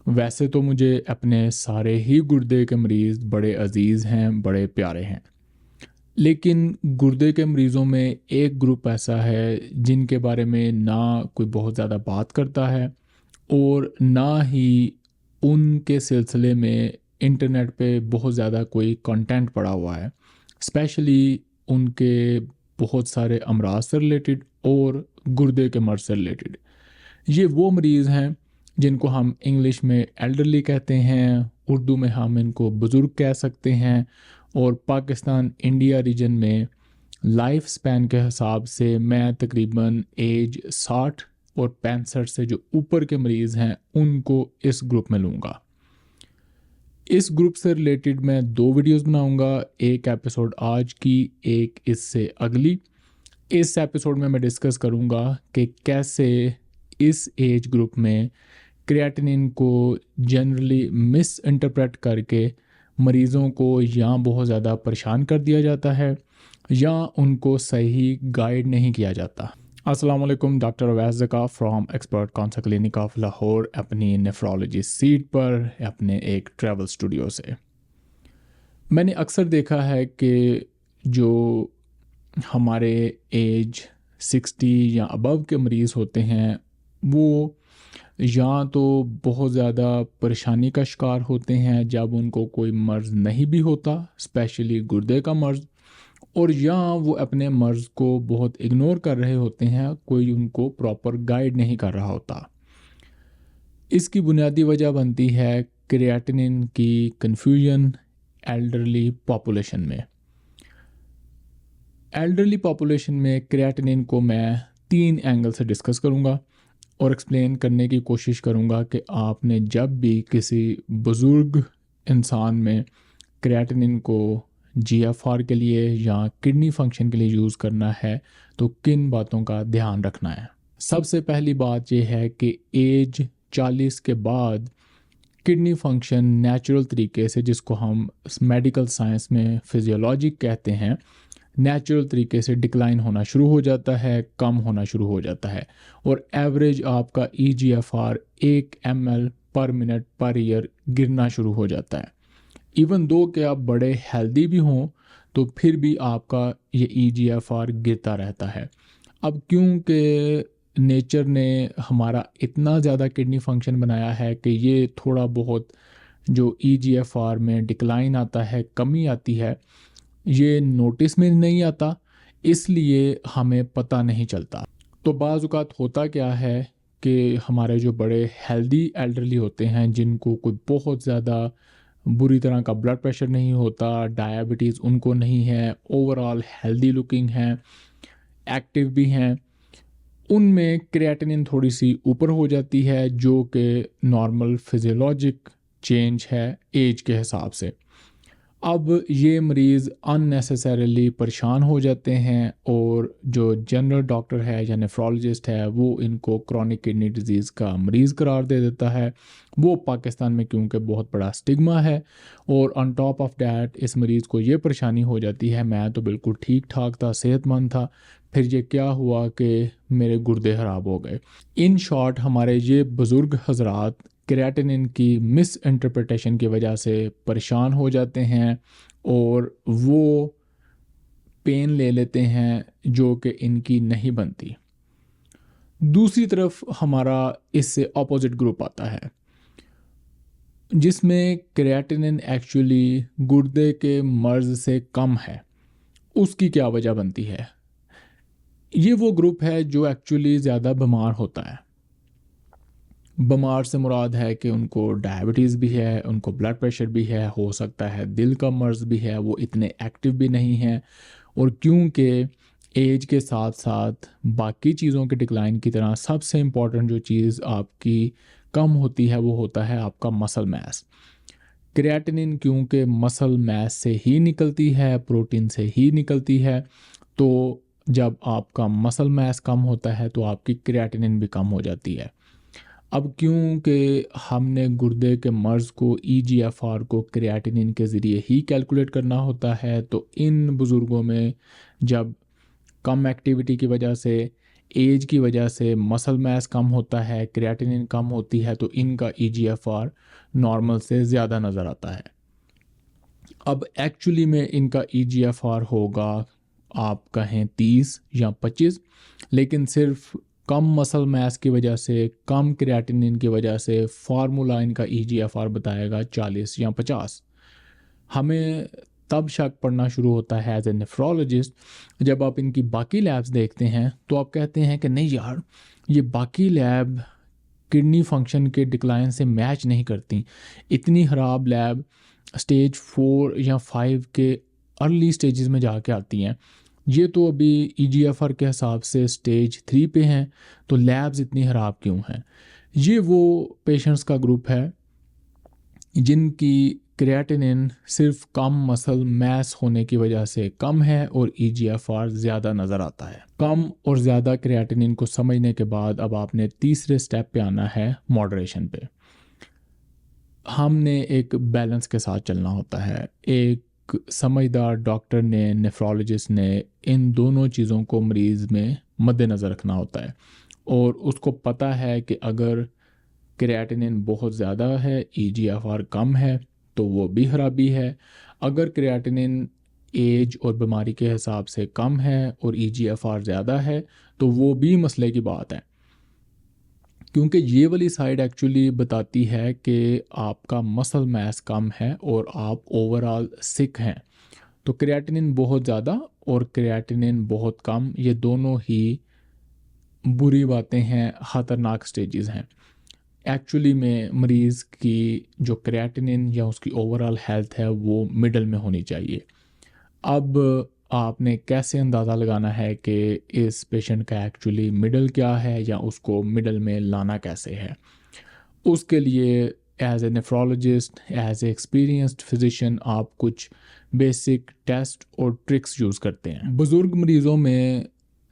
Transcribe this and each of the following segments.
ویسے تو مجھے اپنے سارے ہی گردے کے مریض بڑے عزیز ہیں، بڑے پیارے ہیں، لیکن گردے کے مریضوں میں ایک گروپ ایسا ہے جن کے بارے میں نہ کوئی بہت زیادہ بات کرتا ہے اور نہ ہی ان کے سلسلے میں انٹرنیٹ پہ بہت زیادہ کوئی کنٹینٹ پڑا ہوا ہے، اسپیشلی ان کے بہت سارے امراض سے ریلیٹڈ اور گردے کے مرض سے ریلیٹڈ۔ یہ وہ مریض ہیں جن کو ہم انگلش میں ایلڈرلی کہتے ہیں، اردو میں ہم ان کو بزرگ کہہ سکتے ہیں، اور پاکستان انڈیا ریجن میں لائف سپین کے حساب سے میں تقریباً ایج 60 اور 65 سے جو اوپر کے مریض ہیں ان کو اس گروپ میں لوں گا۔ اس گروپ سے ریلیٹڈ میں 2 ویڈیوز بناؤں گا، ایک ایپیسوڈ آج کی، ایک اس سے اگلی۔ اس ایپیسوڈ میں ڈسکس کروں گا کہ کیسے اس ایج گروپ میں کریاٹینن کو جنرلی مس انٹرپریٹ کر کے مریضوں کو یا بہت زیادہ پریشان کر دیا جاتا ہے یا ان کو صحیح گائیڈ نہیں کیا جاتا۔ السلام علیکم، doctor Awais Zaka from expert کانسا کلینک آف لاہور، اپنی نیفرولوجی سیٹ پر اپنے ایک ٹریول اسٹوڈیو سے۔ میں نے اکثر دیکھا ہے کہ جو ہمارے ایج 60 یا ابو کے مریض ہوتے ہیں وہ یا تو بہت زیادہ پریشانی کا شکار ہوتے ہیں جب ان کو کوئی مرض نہیں بھی ہوتا، اسپیشلی گردے کا مرض، اور یا وہ اپنے مرض کو بہت اگنور کر رہے ہوتے ہیں، کوئی ان کو پراپر گائیڈ نہیں کر رہا ہوتا۔ اس کی بنیادی وجہ بنتی ہے کریاٹینن کی کنفیوژن ایلڈرلی پاپولیشن میں۔ ایلڈرلی پاپولیشن میں کریاٹینن کو میں 3 اینگل سے ڈسکس کروں گا اور ایکسپلین کرنے کی کوشش کروں گا کہ آپ نے جب بھی کسی بزرگ انسان میں کریاٹینن کو جی ایف آر کے لیے یا کڈنی فنکشن کے لیے یوز کرنا ہے تو کن باتوں کا دھیان رکھنا ہے۔ سب سے پہلی بات یہ ہے کہ ایج 40 کے بعد کڈنی فنکشن نیچرل طریقے سے، جس کو ہم میڈیکل سائنس میں فزیولوجی کہتے ہیں، نیچرل طریقے سے ڈکلائن ہونا شروع ہو جاتا ہے، کم ہونا شروع ہو جاتا ہے، اور ایوریج آپ کا E G F R 1 ml per minute per year گرنا شروع ہو جاتا ہے۔ ایون دو کہ آپ بڑے ہیلدی بھی ہوں تو پھر بھی آپ کا یہ ای جی ایف آر گرتا رہتا ہے۔ اب کیونکہ نیچر نے ہمارا اتنا زیادہ کڈنی فنکشن بنایا ہے کہ یہ تھوڑا بہت جو ای جی ایف آر میں ڈکلائن آتا ہے، کمی آتی ہے، یہ نوٹس میں نہیں آتا، اس لیے ہمیں پتہ نہیں چلتا۔ تو بعض اوقات ہوتا کیا ہے کہ ہمارے جو بڑے ہیلدی ایلڈرلی ہوتے ہیں، جن کو کوئی بہت زیادہ بری طرح کا بلڈ پریشر نہیں ہوتا، ڈائبٹیز ان کو نہیں ہے، اوور آل ہیلدی لکنگ ہیں، ایکٹیو بھی ہیں، ان میں کریاٹینن تھوڑی سی اوپر ہو جاتی ہے، جو کہ نارمل فزیولوجک چینج ہے ایج کے حساب سے۔ اب یہ مریض اننیسیسریلی پریشان ہو جاتے ہیں اور جو جنرل ڈاکٹر ہے یا نیفرولوجسٹ ہے وہ ان کو کرونک کڈنی ڈیزیز کا مریض قرار دے دیتا ہے۔ وہ پاکستان میں کیونکہ بہت بڑا اسٹگما ہے، اور آن ٹاپ آف دیٹ اس مریض کو یہ پریشانی ہو جاتی ہے، میں تو بالکل ٹھیک ٹھاک تھا، صحت مند تھا، پھر یہ کیا ہوا کہ میرے گردے خراب ہو گئے۔ ان شارٹ ہمارے یہ بزرگ حضرات کریاٹینن کی مس انٹرپریٹیشن کی وجہ سے پریشان ہو جاتے ہیں اور وہ پین لے لیتے ہیں جو کہ ان کی نہیں بنتی۔ دوسری طرف ہمارا اس سے اپوزٹ گروپ آتا ہے جس میں کریاٹینن ایکچولی گردے کے مرض سے کم ہے۔ اس کی کیا وجہ بنتی ہے؟ یہ وہ گروپ ہے جو ایکچولی زیادہ بیمار ہوتا ہے۔ بیمار سے مراد ہے کہ ان کو ڈائبٹیز بھی ہے، ان کو بلڈ پریشر بھی ہے، ہو سکتا ہے دل کا مرض بھی ہے، وہ اتنے ایکٹیو بھی نہیں ہیں، اور کیونکہ ایج کے ساتھ ساتھ باقی چیزوں کے ڈکلائن کی طرح سب سے امپورٹنٹ جو چیز آپ کی کم ہوتی ہے وہ ہوتا ہے آپ کا مسل میس۔ کریاٹینن کیونکہ مسل میس سے ہی نکلتی ہے، پروٹین سے ہی نکلتی ہے، تو جب آپ کا مسل میس کم ہوتا ہے تو آپ کی کریاٹینن بھی کم ہو جاتی ہے۔ اب کیونکہ ہم نے گردے کے مرض کو ای جی ایف آر کو کریاٹینن کے ذریعے ہی کیلکولیٹ کرنا ہوتا ہے، تو ان بزرگوں میں جب کم ایکٹیویٹی کی وجہ سے ایج کی وجہ سے مسل میس کم ہوتا ہے، کریاٹینن کم ہوتی ہے، تو ان کا EGFR نارمل سے زیادہ نظر آتا ہے۔ اب ایکچولی میں ان کا EGFR ہوگا آپ کہیں 30 یا 25، لیکن صرف کم مسل میس کی وجہ سے، کم کریاٹینن کی وجہ سے فارمولا ان کا EGFR بتائے گا 40 یا 50۔ ہمیں تب شک پڑنا شروع ہوتا ہے ایز اے نیفرولوجسٹ جب آپ ان کی باقی لیبز دیکھتے ہیں تو آپ کہتے ہیں کہ نہیں یار، یہ باقی لیب کڈنی فنکشن کے ڈکلائن سے میچ نہیں کرتی۔ اتنی خراب لیب سٹیج 4 یا 5 کے ارلی سٹیجز میں جا کے آتی ہیں، یہ تو ابھی EGFR کے حساب سے سٹیج 3 پہ ہیں، تو لیبز اتنی خراب کیوں ہیں؟ یہ وہ پیشنٹس کا گروپ ہے جن کی کریاٹینن صرف کم مسل میس ہونے کی وجہ سے کم ہے اور EGFR زیادہ نظر آتا ہے۔ کم اور زیادہ کریاٹینن کو سمجھنے کے بعد اب آپ نے تیسرے سٹیپ پہ آنا ہے، ماڈریشن پہ۔ ہم نے ایک بیلنس کے ساتھ چلنا ہوتا ہے۔ ایک سمجھدار ڈاکٹر نے، نیفرولوجسٹ نے ان دونوں چیزوں کو مریض میں مد نظر رکھنا ہوتا ہے، اور اس کو پتہ ہے کہ اگر کریاٹینن بہت زیادہ ہے، EGFR کم ہے، تو وہ بھی خرابی ہے۔ اگر کریاٹینن ایج اور بیماری کے حساب سے کم ہے اور EGFR زیادہ ہے تو وہ بھی مسئلے کی بات ہے، کیونکہ یہ والی سائیڈ ایکچولی بتاتی ہے کہ آپ کا مسل میس کم ہے اور آپ اوورآل سک ہیں۔ تو کریاٹینن بہت زیادہ اور کریاٹینن بہت کم، یہ دونوں ہی بری باتیں ہیں، خطرناک سٹیجز ہیں۔ ایکچولی میں مریض کی جو کریاٹینن یا اس کی اوورآل ہیلتھ ہے وہ مڈل میں ہونی چاہیے۔ اب آپ نے کیسے اندازہ لگانا ہے کہ اس پیشنٹ کا ایکچولی مڈل کیا ہے یا اس کو مڈل میں لانا کیسے ہے؟ اس کے لیے as a nephrologist, as a experienced physician آپ کچھ بیسک ٹیسٹ اور ٹرکس یوز کرتے ہیں۔ بزرگ مریضوں میں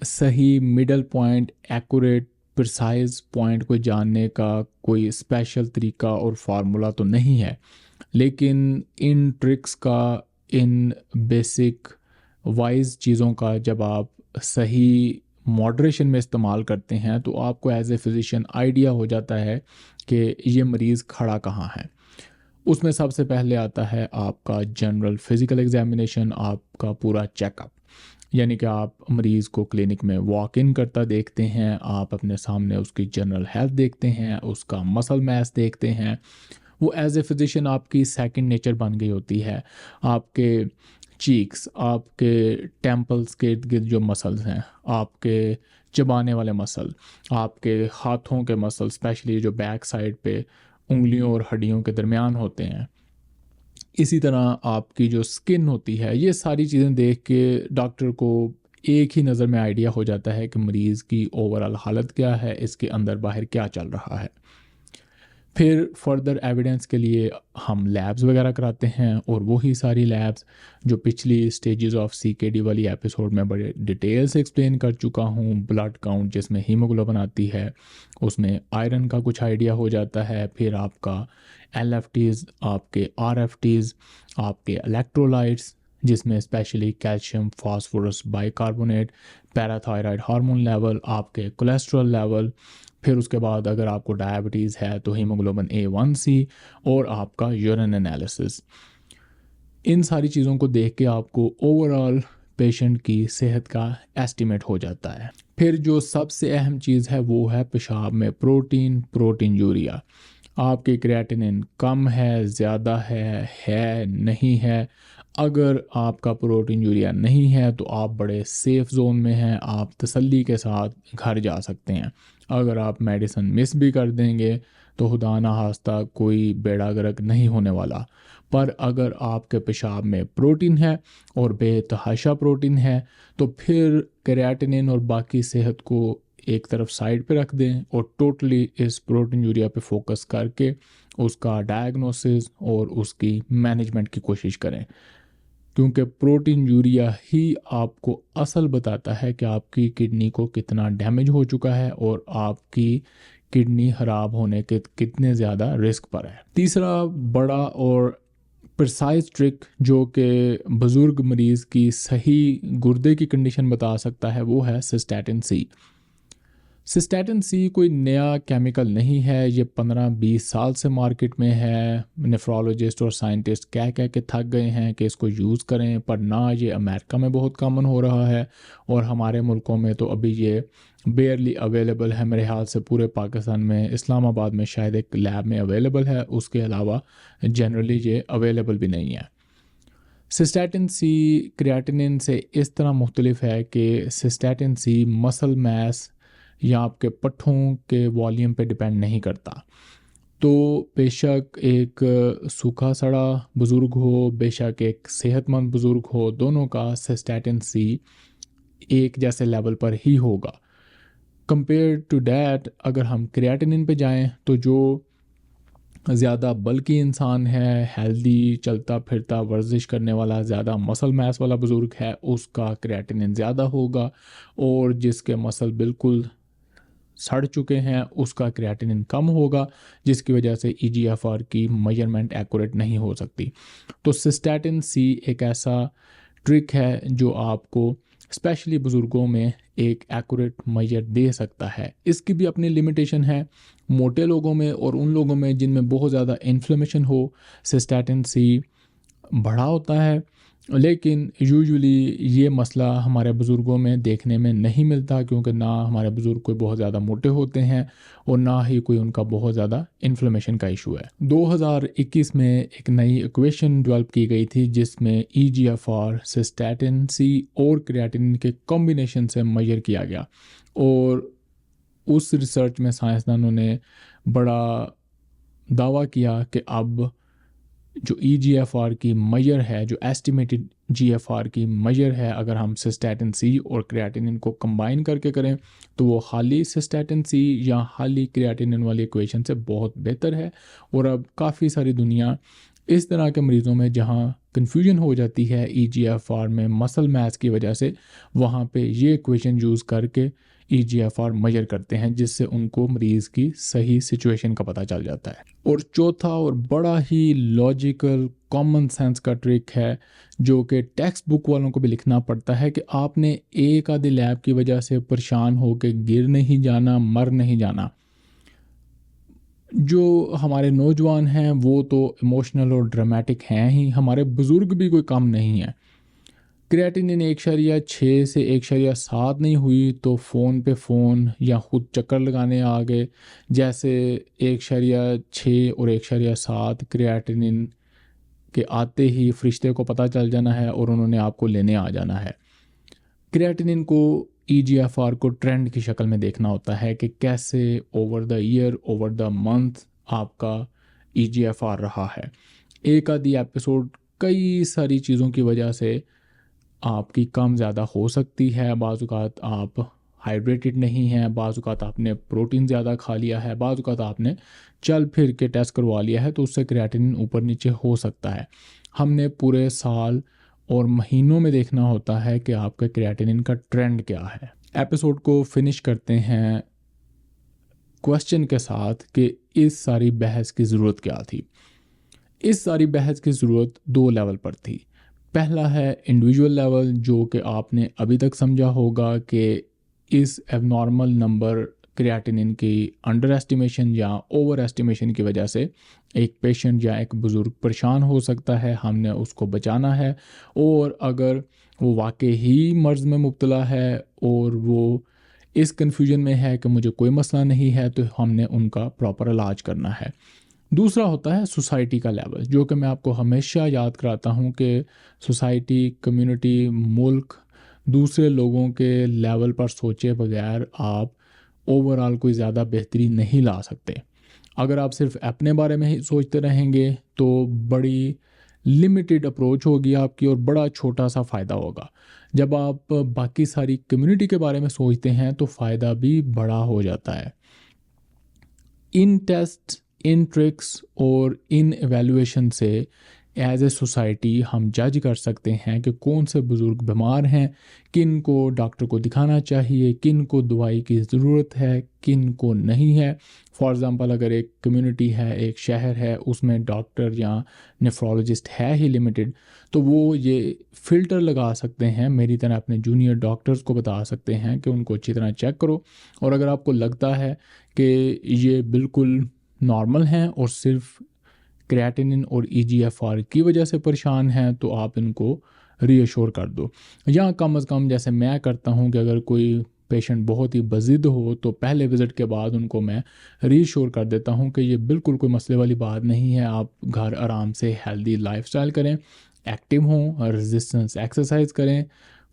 صحیح middle point, accurate precise point کو جاننے کا کوئی اسپیشل طریقہ اور فارمولا تو نہیں ہے، لیکن ان ٹرکس کا، ان بیسک وائز چیزوں کا جب آپ صحیح ماڈریشن میں استعمال کرتے ہیں تو آپ کو ایز اے فزیشین آئیڈیا ہو جاتا ہے کہ یہ مریض کھڑا کہاں ہے۔ اس میں سب سے پہلے آتا ہے آپ کا جنرل فزیکل ایگزامینیشن، آپ کا پورا چیک اپ، یعنی کہ آپ مریض کو کلینک میں واک ان کرتا دیکھتے ہیں، آپ اپنے سامنے اس کی جنرل ہیلتھ دیکھتے ہیں، اس کا مسل میس دیکھتے ہیں۔ وہ ایز اے فزیشین آپ کی سیکنڈ نیچر بن گئی ہوتی ہے۔ آپ کے چیکس، آپ کے ٹیمپلز کے ارد گرد جو مسلز ہیں، آپ کے چبانے والے مسل، آپ کے ہاتھوں کے مسل، اسپیشلی جو بیک سائڈ پہ انگلیوں اور ہڈیوں کے درمیان ہوتے ہیں، اسی طرح آپ کی جو سکن ہوتی ہے، یہ ساری چیزیں دیکھ کے ڈاکٹر کو ایک ہی نظر میں آئیڈیا ہو جاتا ہے کہ مریض کی اوورآل حالت کیا ہے، اس کے اندر باہر کیا چل رہا ہے۔ پھر فردر ایویڈنس کے لیے ہم لیبز وغیرہ کراتے ہیں، اور وہی ساری لیبز جو پچھلی سٹیجز آف CKD والی ایپیسوڈ میں بڑے ڈیٹیل سے ایکسپلین کر چکا ہوں۔ بلڈ کاؤنٹ جس میں ہیموگلوبن آتی ہے، اس میں آئرن کا کچھ آئیڈیا ہو جاتا ہے، پھر آپ کا LFTs، آپ کے RFTs، آپ کے الیکٹرولائٹس جس میں specially calcium, phosphorus, bicarbonate, parathyroid hormone level, آپ کے کولیسٹرول لیول، پھر اس کے بعد اگر آپ کو ڈائبٹیز ہے تو ہیموگلوبن A1C اور آپ کا یورین انالیسس۔ ان ساری چیزوں کو دیکھ کے آپ کو اوورآل پیشنٹ کی صحت کا ایسٹیمیٹ ہو جاتا ہے۔ پھر جو سب سے اہم چیز ہے وہ ہے پیشاب میں پروٹین یوریا۔ آپ کی کریاٹینن کم ہے، زیادہ ہے نہیں ہے۔ اگر آپ کا پروٹین یوریا نہیں ہے تو آپ بڑے سیف زون میں ہیں، آپ تسلی کے ساتھ گھر جا سکتے ہیں۔ اگر آپ میڈیسن مس بھی کر دیں گے تو خدا نہ خواستہ کوئی بیڑا غرق نہیں ہونے والا، پر اگر آپ کے پیشاب میں پروٹین ہے اور بے تحاشا پروٹین ہے تو پھر کریاٹینن اور باقی صحت کو ایک طرف سائڈ پہ رکھ دیں اور ٹوٹلی اس پروٹین یوریا پہ فوکس کر کے اس کا ڈائگنوسس اور اس کی مینجمنٹ کی کوشش کریں، کیونکہ پروٹین یوریا ہی آپ کو اصل بتاتا ہے کہ آپ کی کڈنی کو کتنا ڈیمیج ہو چکا ہے اور آپ کی کڈنی خراب ہونے کے کتنے زیادہ رسک پر ہے۔ تیسرا بڑا اور پرسائز ٹرک جو کہ بزرگ مریض کی صحیح گردے کی کنڈیشن بتا سکتا ہے وہ ہے سسٹیٹن C۔ سسٹیٹن سی کوئی نیا کیمیکل نہیں ہے، یہ 15-20 سال سے مارکیٹ میں ہے۔ نیفرولوجسٹ اور سائنٹسٹ کہہ کے تھک گئے ہیں کہ اس کو یوز کریں، پر نہ یہ امریکہ میں بہت کامن ہو رہا ہے اور ہمارے ملکوں میں تو ابھی یہ بیئرلی اویلیبل ہے۔ میرے خیال سے پورے پاکستان میں اسلام آباد میں شاید ایک لیب میں اویلیبل ہے، اس کے علاوہ جنرلی یہ اویلیبل بھی نہیں ہے۔ سسٹیٹن سی کریاٹینن سے اس طرح مختلف ہے کہ سسٹیٹن سی مسل میس یا آپ کے پٹھوں کے والیوم پہ ڈیپینڈ نہیں کرتا۔ تو بے شک ایک سوکھا سڑا بزرگ ہو، بے شک ایک صحت مند بزرگ ہو، دونوں کا سسٹیٹن سی ایک جیسے لیول پر ہی ہوگا۔ کمپیئر ٹو دیٹ اگر ہم کریاٹینن پہ جائیں تو جو زیادہ بلکی انسان ہے، ہیلدی چلتا پھرتا ورزش کرنے والا، زیادہ مسل میس والا بزرگ ہے، اس کا کریاٹینن زیادہ ہوگا، اور جس کے مسل بالکل سڑ چکے ہیں اس کا کریاٹینن کم ہوگا، جس کی وجہ سے ای جی ایف آر کی میجرمنٹ ایکوریٹ نہیں ہو سکتی۔ تو سسٹیٹن سی ایک ایسا ٹرک ہے جو آپ کو اسپیشلی بزرگوں میں ایک ایکوریٹ میجر دے سکتا ہے۔ اس کی بھی اپنی لمیٹیشن ہے۔ موٹے لوگوں میں اور ان لوگوں میں جن میں بہت زیادہ انفلیمیشن ہو، سسٹیٹن سی بڑا ہوتا ہے، لیکن یوزولی یہ مسئلہ ہمارے بزرگوں میں دیکھنے میں نہیں ملتا، کیونکہ نہ ہمارے بزرگ کوئی بہت زیادہ موٹے ہوتے ہیں اور نہ ہی کوئی ان کا بہت زیادہ انفلیمیشن کا ایشو ہے۔ 2021 میں ایک نئی ایکویشن ڈیولپ کی گئی تھی جس میں ای جی ایف آر سسٹیٹن سی اور کریاٹینن کے کمبینیشن سے میجر کیا گیا، اور اس ریسرچ میں سائنسدانوں نے بڑا دعویٰ کیا کہ اب جو ای جی ایف آر کی میجر ہے، جو ایسٹیمیٹڈ جی ایف آر کی میجر ہے، اگر ہم سسٹیٹن سی اور کریاٹینن کو کمبائن کر کے کریں تو وہ خالی سسٹیٹن سی یا خالی کریاٹینن والی ایکویشن سے بہت بہتر ہے۔ اور اب کافی ساری دنیا اس طرح کے مریضوں میں جہاں کنفیوژن ہو جاتی ہے ای جی ایف آر میں مسل میس کی وجہ سے، وہاں پہ یہ ایکویشن یوز کر کے ای جی ایف آر میجر کرتے ہیں، جس سے ان کو مریض کی صحیح سچویشن کا پتہ چل جاتا ہے۔ اور چوتھا اور بڑا ہی لاجیکل کامن سینس کا ٹرک ہے جو کہ ٹیکسٹ بک والوں کو بھی لکھنا پڑتا ہے، کہ آپ نے ایک آدھی لیب کی وجہ سے پریشان ہو کے گر نہیں جانا، مر نہیں جانا۔ جو ہمارے نوجوان ہیں وہ تو ایموشنل اور ڈرامیٹک ہیں ہی، ہمارے بزرگ بھی کوئی کم نہیں ہیں۔ کریاٹینن 1.6 سے 1.7 نہیں ہوئی تو فون پہ فون یا خود چکر لگانے آ گئے، جیسے 1.6 اور 1.7 کریاٹینن کے آتے ہی فرشتے کو پتہ چل جانا ہے اور انہوں نے آپ کو لینے آ جانا ہے۔ کریاٹینن کو ای جی ایف آر کو ٹرینڈ کی شکل میں دیکھنا ہوتا ہے کہ کیسے over the year, over the month آپ کا ای جی ایف آر رہا ہے۔ ایک آدھی ایپیسوڈ کئی ساری چیزوں کی وجہ سے آپ کی کم زیادہ ہو سکتی ہے، بعض اوقات آپ ہائیڈریٹڈ نہیں ہیں، بعض اوقات آپ نے پروٹین زیادہ کھا لیا ہے، بعض اوقات آپ نے چل پھر کے ٹیسٹ کروا لیا ہے، تو اس سے کریاٹینن اوپر نیچے ہو سکتا ہے۔ ہم نے پورے سال اور مہینوں میں دیکھنا ہوتا ہے کہ آپ کا کریاٹینن کا ٹرینڈ کیا ہے۔ ایپیسوڈ کو فنش کرتے ہیں کویسچن کے ساتھ کہ اس ساری بحث کی ضرورت کیا تھی۔ اس ساری بحث کی ضرورت 2 لیول پر تھی۔ پہلا ہے انڈیویجول لیول، جو کہ آپ نے ابھی تک سمجھا ہوگا کہ اس ایب نارمل نمبر کریاٹینن کی انڈر ایسٹیمیشن یا اوور ایسٹیمیشن کی وجہ سے ایک پیشنٹ یا ایک بزرگ پریشان ہو سکتا ہے، ہم نے اس کو بچانا ہے، اور اگر وہ واقعی ہی مرض میں مبتلا ہے اور وہ اس کنفیوژن میں ہے کہ مجھے کوئی مسئلہ نہیں ہے، تو ہم نے ان کا پراپر علاج کرنا ہے۔ دوسرا ہوتا ہے سوسائٹی کا لیول، جو کہ میں آپ کو ہمیشہ یاد کراتا ہوں کہ سوسائٹی، کمیونٹی، ملک، دوسرے لوگوں کے لیول پر سوچے بغیر آپ اوورآل کوئی زیادہ بہتری نہیں لا سکتے۔ اگر آپ صرف اپنے بارے میں ہی سوچتے رہیں گے تو بڑی لمیٹڈ اپروچ ہوگی آپ کی اور بڑا چھوٹا سا فائدہ ہوگا۔ جب آپ باقی ساری کمیونٹی کے بارے میں سوچتے ہیں تو فائدہ بھی بڑا ہو جاتا ہے۔ ان ٹیسٹ، ان ٹرکس اور ان ایویلویشن سے ایز اے سوسائٹی ہم جج کر سکتے ہیں کہ کون سے بزرگ بیمار ہیں، کن کو ڈاکٹر کو دکھانا چاہیے، کن کو دوائی کی ضرورت ہے، کن کو نہیں ہے۔ فار ایگزامپل اگر ایک کمیونٹی ہے، ایک شہر ہے، اس میں ڈاکٹر یا نیفرولوجسٹ ہے ہی لمیٹڈ، تو وہ یہ فلٹر لگا سکتے ہیں، میری طرح اپنے جونیئر ڈاکٹرز کو بتا سکتے ہیں کہ ان کو اچھی طرح چیک کرو، اور اگر آپ کو لگتا ہے کہ یہ بالکل نارمل ہیں اور صرف کریاٹینن اور EGFR کی وجہ سے پریشان ہیں، تو آپ ان کو ری ایشور کر دو، یا کم از کم جیسے میں کرتا ہوں کہ اگر کوئی پیشنٹ بہت ہی بضد ہو تو پہلے وزٹ کے بعد ان کو میں ری ایشور کر دیتا ہوں کہ یہ بالکل کوئی مسئلے والی بات نہیں ہے، آپ گھر آرام سے ہیلدی لائف سٹائل کریں، ایکٹیو ہوں، ریزسٹنس ایکسرسائز کریں،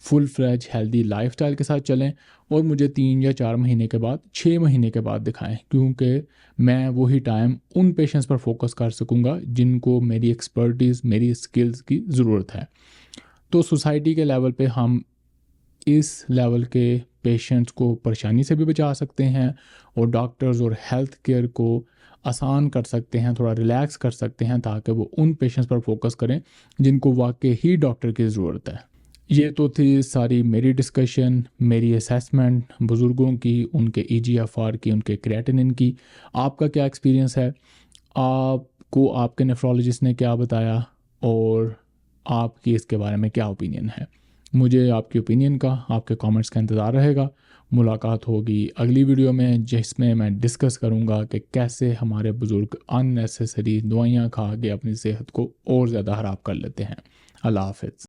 فل فلیج ہیلدی لائف سٹائل کے ساتھ چلیں، اور مجھے 3 یا 4 مہینے کے بعد، 6 مہینے کے بعد دکھائیں، کیونکہ میں وہی ٹائم ان پیشنٹس پر فوکس کر سکوں گا جن کو میری ایکسپرٹیز، میری اسکلز کی ضرورت ہے۔ تو سوسائٹی کے لیول پہ ہم اس لیول کے پیشنٹس کو پریشانی سے بھی بچا سکتے ہیں، اور ڈاکٹرز اور ہیلتھ کیئر کو آسان کر سکتے ہیں، تھوڑا ریلیکس کر سکتے ہیں، تاکہ وہ ان پیشنٹس پر فوکس کریں جن کو واقعی ہی ڈاکٹر کی ضرورت ہے۔ یہ تو تھی ساری میری ڈسکشن، میری اسیسمنٹ بزرگوں کی، ان کے EGFR کی، ان کے کریاٹینن کی۔ آپ کا کیا ایکسپیرینس ہے؟ آپ کو آپ کے نیفرولوجسٹ نے کیا بتایا، اور آپ کی اس کے بارے میں کیا اوپینین ہے؟ مجھے آپ کی اوپینین کا، آپ کے کامنٹس کا انتظار رہے گا۔ ملاقات ہوگی اگلی ویڈیو میں، جس میں میں ڈسکس کروں گا کہ کیسے ہمارے بزرگ ان نیسیسری دوائیاں کھا کے اپنی صحت کو اور زیادہ خراب کر لیتے ہیں۔ اللہ حافظ۔